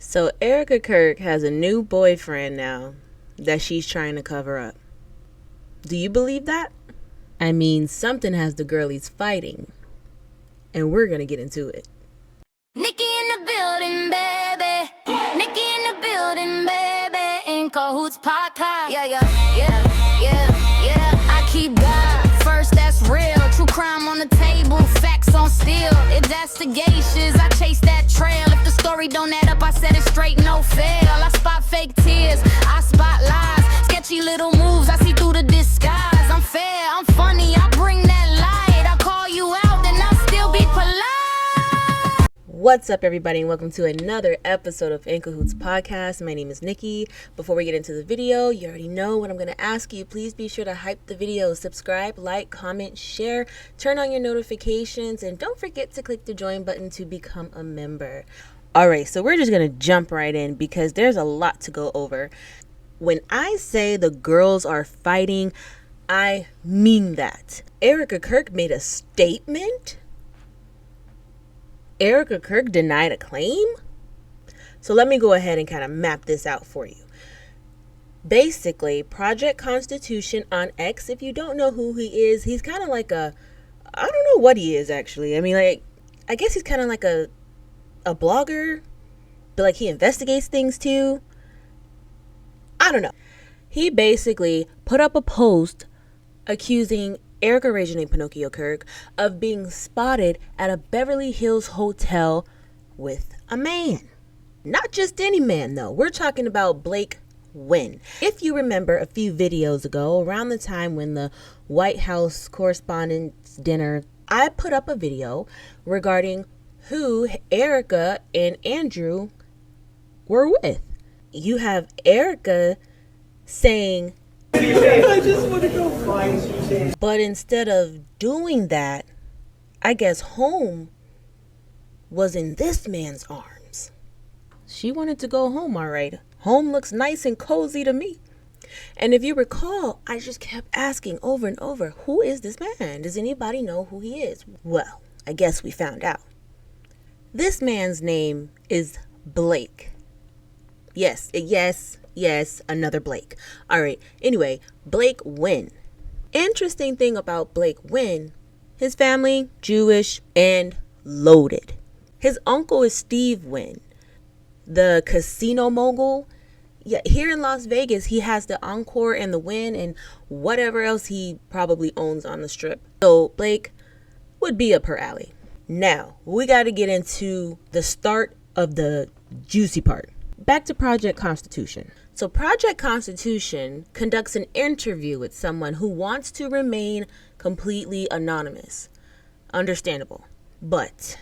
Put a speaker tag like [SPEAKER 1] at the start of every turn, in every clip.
[SPEAKER 1] So Erika Kirk has a new boyfriend now that she's trying to cover up. Do you believe that? I mean, something has the girlies fighting, and we're gonna get into it.
[SPEAKER 2] Nikki in the building, baby. Nikki in the building, baby. In Cahoots podcast. Yeah. I keep God first, that's real. True crime on the table, facts on steel. Investigations, I chase that trail. If the story don't add up, I set it straight, no fail. I spot fake tears, I spot lies. Sketchy little moves, I see through the disguise. I'm fair, I'm funny, I bring that light. I call you out, then I'll still be polite.
[SPEAKER 1] What's up, everybody, and welcome to another episode of In Cahoots Podcast. My name is Nikki. Before we get into the video, you already know what I'm going to ask you. Please be sure to hype the video, subscribe, like, comment, share, turn on your notifications, and don't forget to click the join button to become a member. All right, so we're just going to jump right in because there's a lot to go over. When I say the girls are fighting, I mean that. Erika Kirk made a statement. Erika Kirk denied a claim? So let me go ahead and kind of map this out for you. Basically, Project Constitution on X, if you don't know who he is, he's kind of like I don't know what he is actually. I mean, I guess he's kind of like a blogger, but like he investigates things too. I don't know. He basically put up a post accusing Erika originally Pinocchio Kirk of being spotted at a Beverly Hills Hotel with a man. Not just any man though. We're talking about Blake Wynn. If you remember a few videos ago, around the time when the White House Correspondents Dinner, I put up a video regarding who Erika and Andrew were with. You have Erika saying, I just want to go find you. But instead of doing that, I guess home was in this man's arms. She wanted to go home, all right. Home looks nice and cozy to me. And if you recall, I just kept asking over and over, who is this man? Does anybody know who he is? Well, I guess we found out. This man's name is Blake. Yes, another Blake. All right. Anyway, Blake Wynn. Interesting thing about Blake Wynn, his family, Jewish and loaded. His uncle is Steve Wynn, the casino mogul. Yeah, here in Las Vegas, he has the Encore and the Wynn and whatever else he probably owns on the strip. So Blake would be up her alley. Now, we got to get into the start of the juicy part. Back to Project Constitution. So Project Constitution conducts an interview with someone who wants to remain completely anonymous. Understandable. But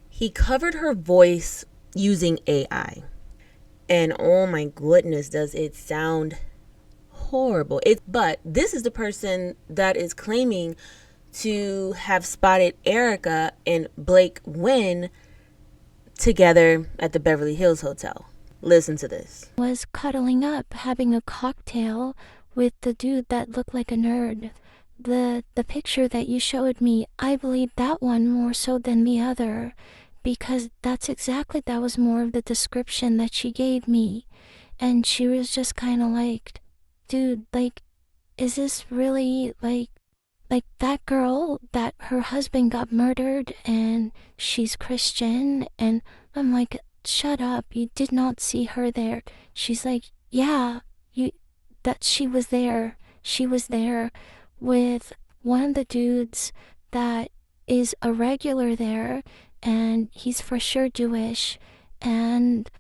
[SPEAKER 1] he covered her voice using AI. And oh my goodness, does it sound horrible. But this is the person that is claiming to have spotted Erika and Blake Wynn together at the Beverly Hills Hotel. Listen to this.
[SPEAKER 3] Was cuddling up, having a cocktail with the dude that looked like a nerd. The picture that you showed me, I believe that one more so than the other, because that was more of the description that she gave me. And she was just kind of like, dude, like, is this really like that girl that her husband got murdered and she's Christian? And I'm like, shut up, you did not see her there. She's like, yeah, she was there with one of the dudes that is a regular there, and he's for sure Jewish, and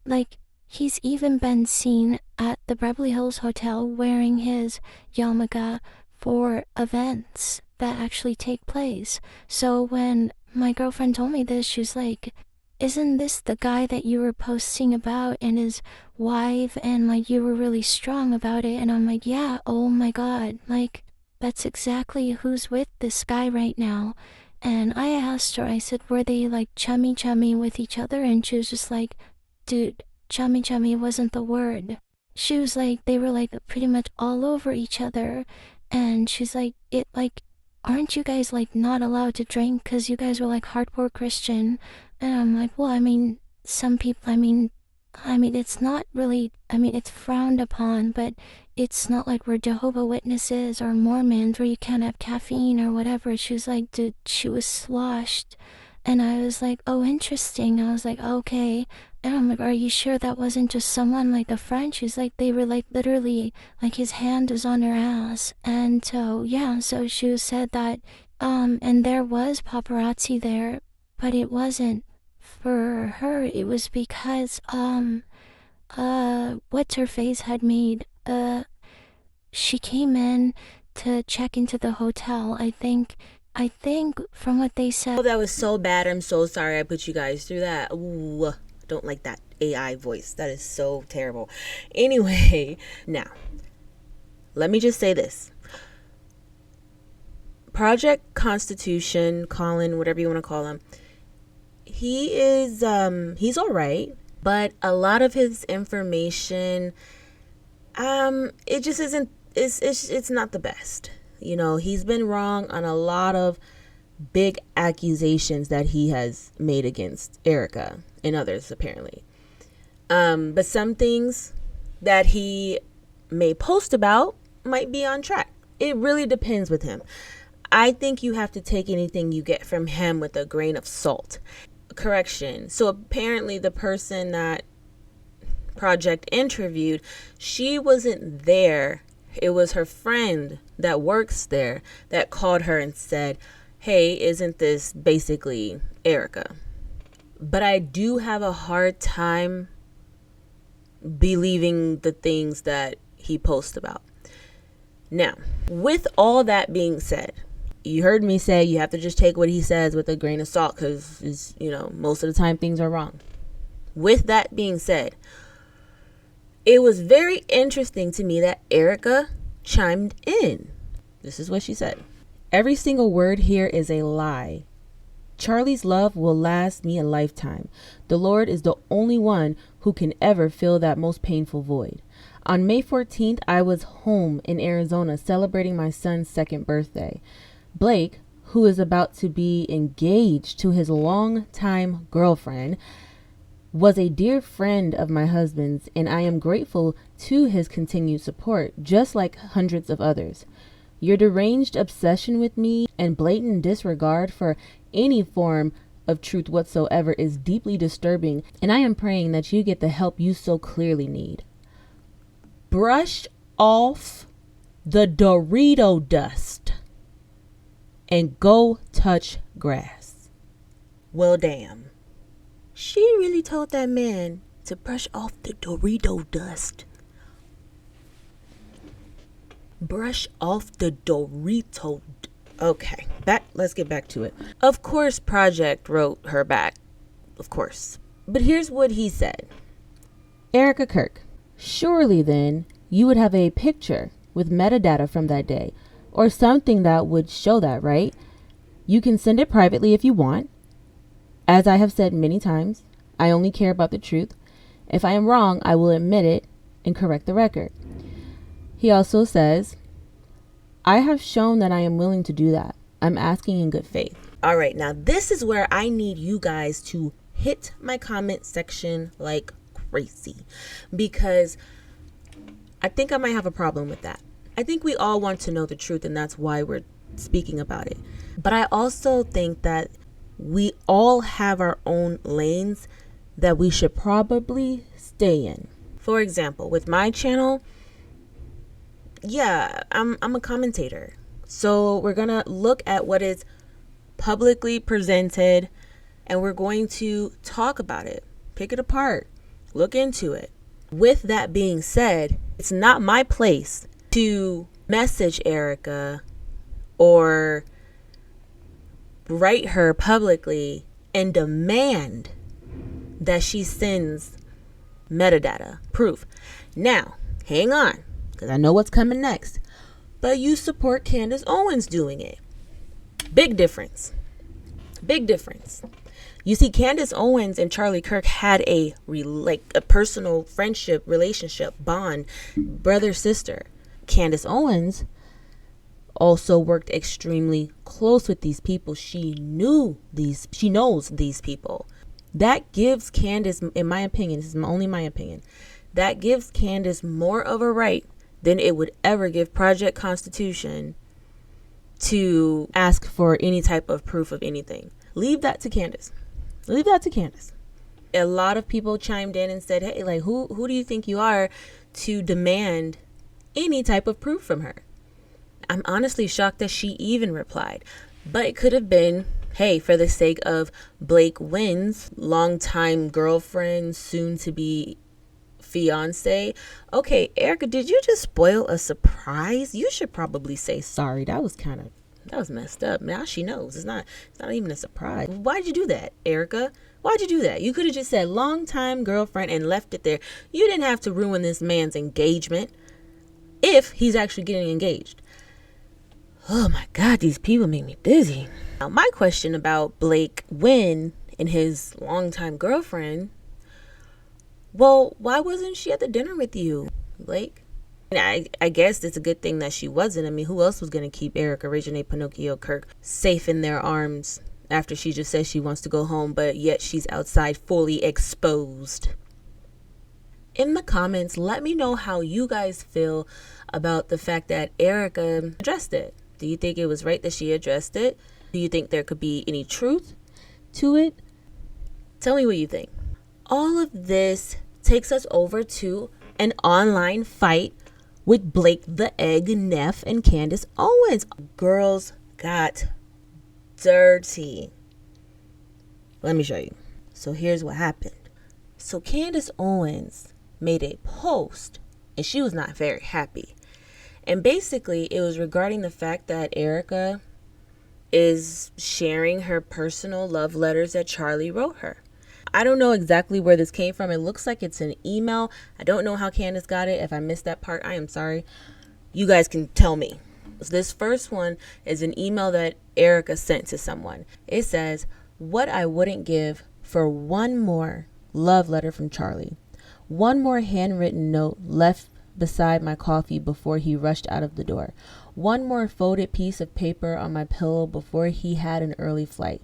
[SPEAKER 3] like, he's even been seen at the Beverly Hills Hotel wearing his yarmulke for events that actually take place. So when my girlfriend told me this, she was like, isn't this the guy that you were posting about and his wife, and like you were really strong about it? And I'm like, yeah, oh my god, like that's exactly who's with this guy right now. And I asked her, I said, were they like chummy with each other? And she was just like, dude, chummy wasn't the word. She was like, they were like pretty much all over each other. And she's like, aren't you guys like not allowed to drink because you guys were like hardcore Christian? And I'm like, well, I mean, some people, it's not really, it's frowned upon, but it's not like we're Jehovah Witnesses or Mormons where you can't have caffeine or whatever. She was like, dude, she was sloshed. And I was like, oh, interesting. I was like, okay. And I'm like, are you sure that wasn't just someone like a friend? She's like, they were like literally, like his hand was on her ass. And so, yeah, so she said that, and there was paparazzi there, but it wasn't for her. It was because, what's her face had made, she came in to check into the hotel. I think from what they said.
[SPEAKER 1] Oh, that was so bad. I'm so sorry I put you guys through that. Ooh, don't like that AI voice. That is so terrible. Anyway, now, let me just say this. Project Constitution, Colin, whatever you want to call him, he is, he's all right. But a lot of his information, it just isn't, it's not the best. You know, he's been wrong on a lot of big accusations that he has made against Erika and others, apparently. But some things that he may post about might be on track. It really depends with him. I think you have to take anything you get from him with a grain of salt. Correction. So apparently the person that Project interviewed, she wasn't there. It was her friend that works there that called her and said, hey, isn't this basically Erika? But I do have a hard time believing the things that he posts about. Now, with all that being said, you heard me say you have to just take what he says with a grain of salt because, most of the time things are wrong. With that being said, it was very interesting to me that Erika chimed in. This is what she said. Every single word here is a lie. Charlie's love will last me a lifetime. The Lord is the only one who can ever fill that most painful void. On May 14th, I was home in Arizona celebrating my son's second birthday. Blake, who is about to be engaged to his longtime girlfriend, was a dear friend of my husband's, and I am grateful to his continued support, just like hundreds of others. Your deranged obsession with me and blatant disregard for any form of truth whatsoever is deeply disturbing, and I am praying that you get the help you so clearly need. Brush off the Dorito dust and go touch grass. Well, damn. She really told that man to brush off the Dorito dust. Brush off the Dorito. Okay, let's get back to it. Of course, Project wrote her back. Of course. But here's what he said. Erika Kirk, surely then you would have a picture with metadata from that day or something that would show that, right? You can send it privately if you want. As I have said many times, I only care about the truth. If I am wrong, I will admit it and correct the record. He also says, I have shown that I am willing to do that. I'm asking in good faith. All right, now this is where I need you guys to hit my comment section like crazy, because I think I might have a problem with that. I think we all want to know the truth, and that's why we're speaking about it. But I also think that we all have our own lanes that we should probably stay in. For example, with my channel, yeah, I'm a commentator. So we're going to look at what is publicly presented and we're going to talk about it, pick it apart, look into it. With that being said, it's not my place to message Erika or write her publicly and demand that she sends metadata proof. Now, hang on, because I know what's coming next. But you support Candace Owens doing it. Big difference. Big difference. You see, Candace Owens and Charlie Kirk had a personal friendship, relationship, bond, brother, sister. Candace Owens also worked extremely close with these people. She knows these people. That gives Candace, in my opinion, this is only my opinion, that gives Candace more of a right than it would ever give Project Constitution to ask for any type of proof of anything. Leave that to Candace. Leave that to Candace. A lot of people chimed in and said, hey, like, who do you think you are to demand any type of proof from her? I'm honestly shocked that she even replied. But it could have been, hey, for the sake of Blake Wynn's longtime girlfriend, soon to be fiance. Okay, Erika, did you just spoil a surprise? You should probably say sorry. That was messed up. Now she knows. It's not even a surprise. Why'd you do that, Erika? Why'd you do that? You could have just said longtime girlfriend and left it there. You didn't have to ruin this man's engagement if he's actually getting engaged. Oh my God, these people make me dizzy. Now, my question about Blake Wynn and his longtime girlfriend, well, why wasn't she at the dinner with you, Blake? I guess it's a good thing that she wasn't. I mean, who else was going to keep Erika Pinocchio Kirk safe in their arms after she just says she wants to go home, but yet she's outside fully exposed? In the comments, let me know how you guys feel about the fact that Erika addressed it. Do you think it was right that she addressed it? Do you think there could be any truth to it? Tell me what you think. All of this takes us over to an online fight with Blake the Egg, Neff, and Candace Owens. Girls got dirty. Let me show you. So here's what happened. So Candace Owens made a post, and she was not very happy. And basically, it was regarding the fact that Erika is sharing her personal love letters that Charlie wrote her. I don't know exactly where this came from. It looks like it's an email. I don't know how Candace got it. If I missed that part, I am sorry. You guys can tell me. This first one is an email that Erika sent to someone. It says, "What I wouldn't give for one more love letter from Charlie. One more handwritten note left beside my coffee before he rushed out of the door. One more folded piece of paper on my pillow before he had an early flight.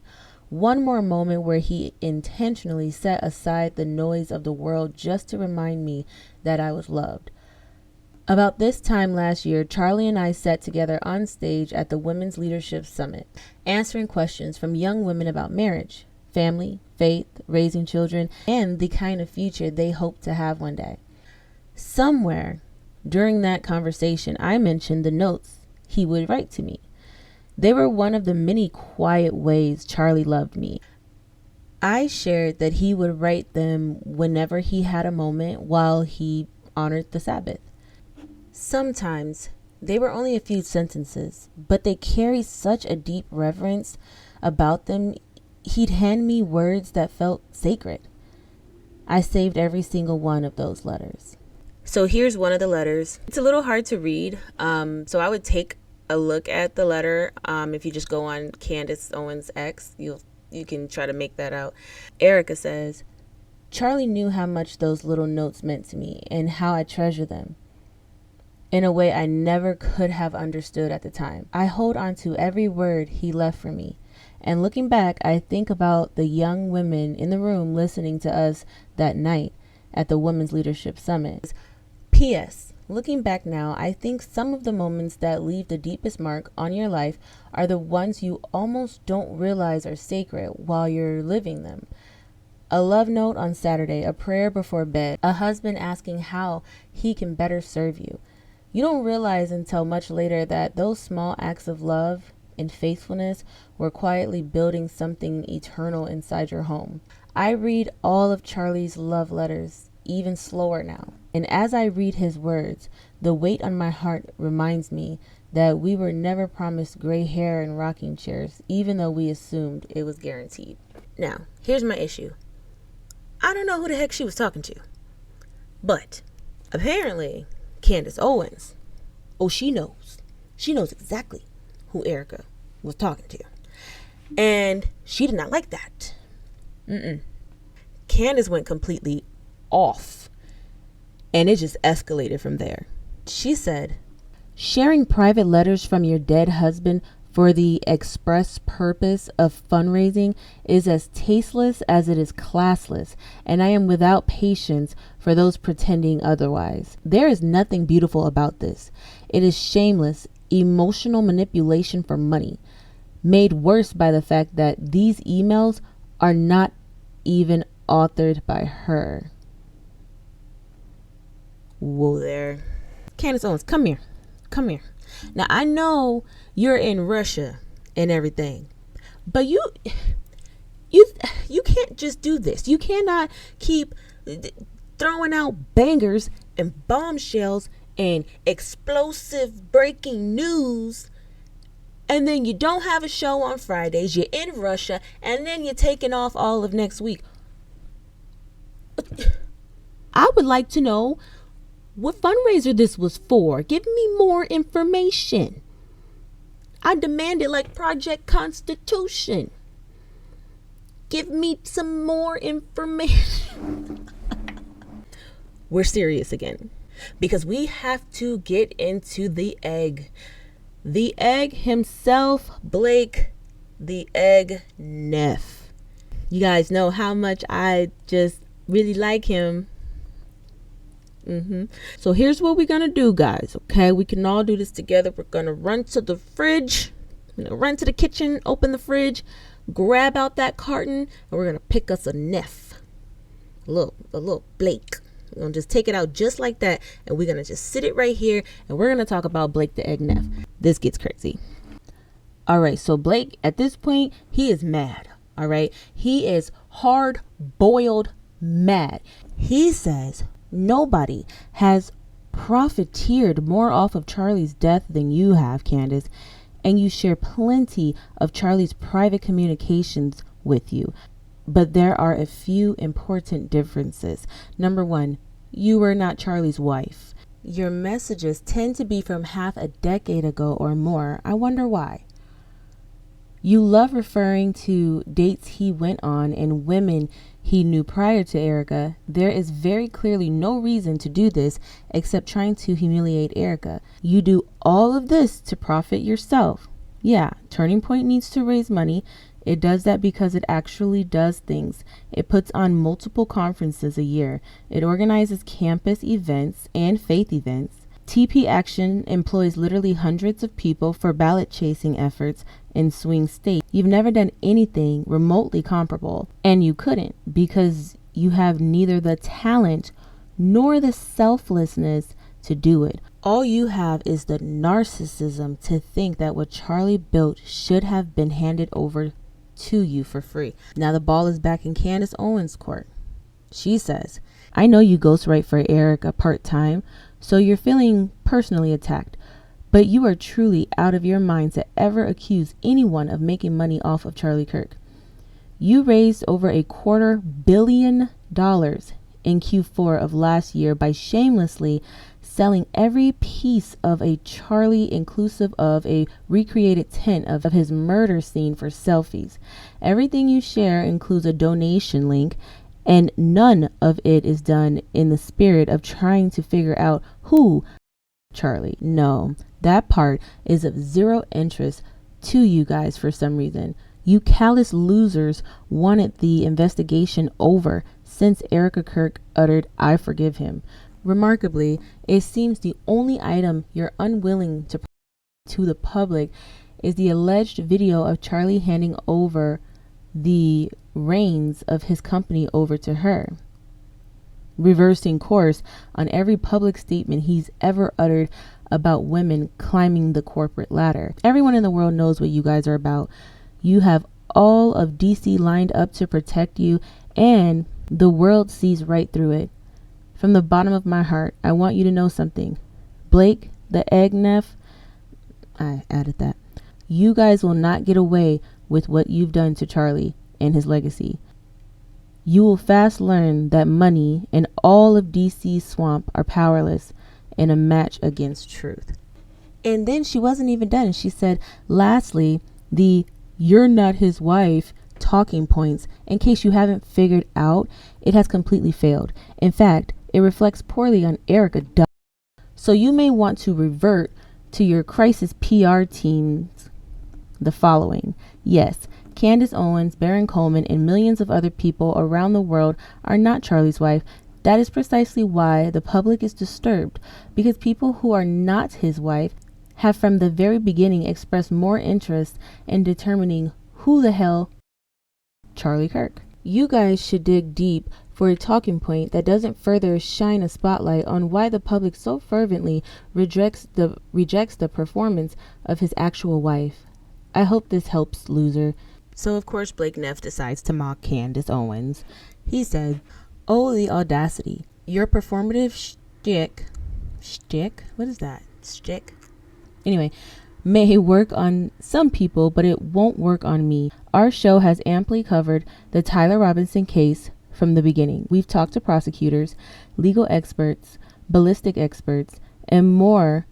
[SPEAKER 1] One more moment where he intentionally set aside the noise of the world just to remind me that I was loved. About this time last year, Charlie and I sat together on stage at the Women's Leadership Summit, answering questions from young women about marriage, family, faith, raising children, and the kind of future they hope to have one day. Somewhere during that conversation, I mentioned the notes he would write to me. They were one of the many quiet ways Charlie loved me. I shared that he would write them whenever he had a moment while he honored the Sabbath. Sometimes they were only a few sentences, but they carried such a deep reverence about them. He'd hand me words that felt sacred. I saved every single one of those letters." So here's one of the letters. It's a little hard to read, so I would take a look at the letter. If you just go on Candace Owens X, you can try to make that out. Erika says, "Charlie knew how much those little notes meant to me and how I treasure them in a way I never could have understood at the time. I hold on to every word he left for me. And looking back, I think about the young women in the room listening to us that night at the Women's Leadership Summit. P.S. Looking back now, I think some of the moments that leave the deepest mark on your life are the ones you almost don't realize are sacred while you're living them. A love note on Saturday, a prayer before bed, a husband asking how he can better serve you. You don't realize until much later that those small acts of love and faithfulness were quietly building something eternal inside your home." I read all of Charlie's love letters even slower now. And as I read his words, the weight on my heart reminds me that we were never promised gray hair and rocking chairs, even though we assumed it was guaranteed. Now, here's my issue. I don't know who the heck she was talking to, but apparently Candace Owens, she knows. She knows exactly who Erika was talking to. And she did not like that. Candace went completely off. And it just escalated from there. She said, "Sharing private letters from your dead husband for the express purpose of fundraising is as tasteless as it is classless, and I am without patience for those pretending otherwise. There is nothing beautiful about this. It is shameless, emotional manipulation for money, made worse by the fact that these emails are not even authored by her. Whoa there. Candace Owens, come here. Come here. Now, I know you're in Russia and everything, but you can't just do this. You cannot keep throwing out bangers and bombshells and explosive breaking news, and then you don't have a show on Fridays. You're in Russia, and then you're taking off all of next week. I would like to know what fundraiser this was for. Give me more information. I demand it like Project Constitution. Give me some more information. We're serious again, because we have to get into the egg. The egg himself, Blake, the egg Neff. You guys know how much I just really like him. So here's what we're gonna do, guys. Okay, we can all do this together. We're gonna run to the fridge, run to the kitchen, open the fridge, grab out that carton, and we're gonna pick us a Neff, a little Blake. We're gonna just take it out just like that, and we're gonna just sit it right here, and we're gonna talk about Blake the egg Neff. This gets crazy. All right, so Blake at this point, he is mad. All right, he is hard-boiled mad. He says nobody has profiteered more off of Charlie's death than you have, Candace, and you share plenty of Charlie's private communications with you. But there are a few important differences. Number one, you were not Charlie's wife. Your messages tend to be from half a decade ago or more. I wonder why. You love referring to dates he went on and women he knew prior to Erika. There is very clearly no reason to do this except trying to humiliate Erika. You do all of this to profit yourself. Yeah, Turning Point needs to raise money. It does that because it actually does things. It puts on multiple conferences a year. It organizes campus events and faith events. TP Action employs literally hundreds of people for ballot chasing efforts in swing states. You've never done anything remotely comparable, and you couldn't because you have neither the talent nor the selflessness to do it. All you have is the narcissism to think that what Charlie built should have been handed over to you for free. Now the ball is back in Candace Owens' court. She says, I know you ghostwrite for Erika part-time, so you're feeling personally attacked, but you are truly out of your mind to ever accuse anyone of making money off of Charlie Kirk. You raised over $250 million in Q4 of last year by shamelessly selling every piece of a Charlie, inclusive of a recreated tent of his murder scene, for selfies. Everything you share includes a donation link, and none of it is done in the spirit of trying to figure out who Charlie. No, that part is of zero interest to you guys for some reason. You callous losers wanted the investigation over since Erika Kirk uttered, I forgive him. Remarkably, it seems the only item you're unwilling to the public is the alleged video of Charlie handing over the reins of his company over to her, reversing course on every public statement he's ever uttered about women climbing the corporate ladder. Everyone in the world knows what you guys are about. You have all of DC lined up to protect you, and the world sees right through it. From the bottom of my heart, I want you to know something. Blake, the egg Neff, I added that. You guys will not get away with what you've done to Charlie and his legacy. You will fast learn that money and all of DC's swamp are powerless in a match against truth. And then she wasn't even done. She said, lastly, the you're not his wife talking points, in case you haven't figured out, it has completely failed. In fact, it reflects poorly on Erika. So you may want to revert to your crisis PR team's
[SPEAKER 4] the following. Yes, Candace Owens, Baron Coleman, and millions of other people around the world are not Charlie's wife. That is precisely why the public is disturbed, because people who are not his wife have from the very beginning expressed more interest in determining who the hell Charlie Kirk. You guys should dig deep for a talking point that doesn't further shine a spotlight on why the public so fervently rejects the performance of his actual wife. I hope this helps, loser. So of course Blake Neff decides to mock Candace Owens. He said, "Oh, the audacity. Your performative shtick? What is that? Shtick? Anyway, may work on some people, but it won't work on me. Our show has amply covered the Tyler Robinson case from the beginning. We've talked to prosecutors, legal experts, ballistic experts, and more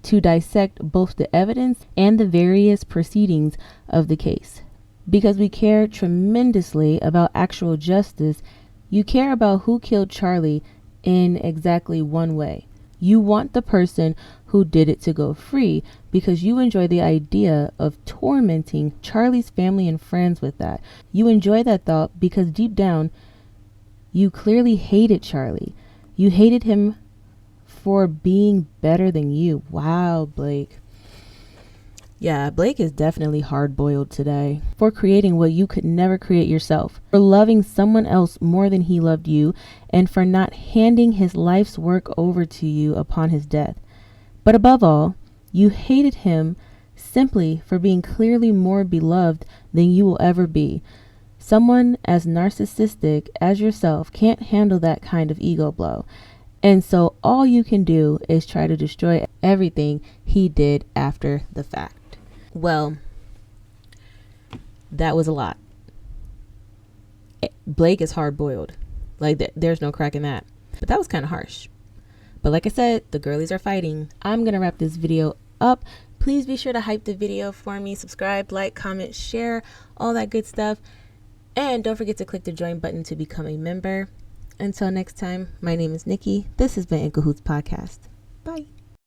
[SPEAKER 4] to dissect both the evidence and the various proceedings of the case. Because we care tremendously about actual justice, you care about who killed Charlie in exactly one way. You want the person who did it to go free because you enjoy the idea of tormenting Charlie's family and friends with that. You enjoy that thought because deep down, you clearly hated Charlie. You hated him for being better than you." Wow, Blake. Yeah, Blake is definitely hard-boiled today. For creating what you could never create yourself. For loving someone else more than he loved you. And for not handing his life's work over to you upon his death. But above all, you hated him simply for being clearly more beloved than you will ever be. Someone as narcissistic as yourself can't handle that kind of ego blow. And so all you can do is try to destroy everything he did after the fact. Well, that was a lot. Blake is hard-boiled. Like, there's no crack in that. But that was kind of harsh. But like I said, the girlies are fighting. I'm going to wrap this video up. Please be sure to hype the video for me. Subscribe, like, comment, share, all that good stuff. And don't forget to click the join button to become a member. Until next time, my name is Nikki. This has been In Cahoots Podcast. Bye.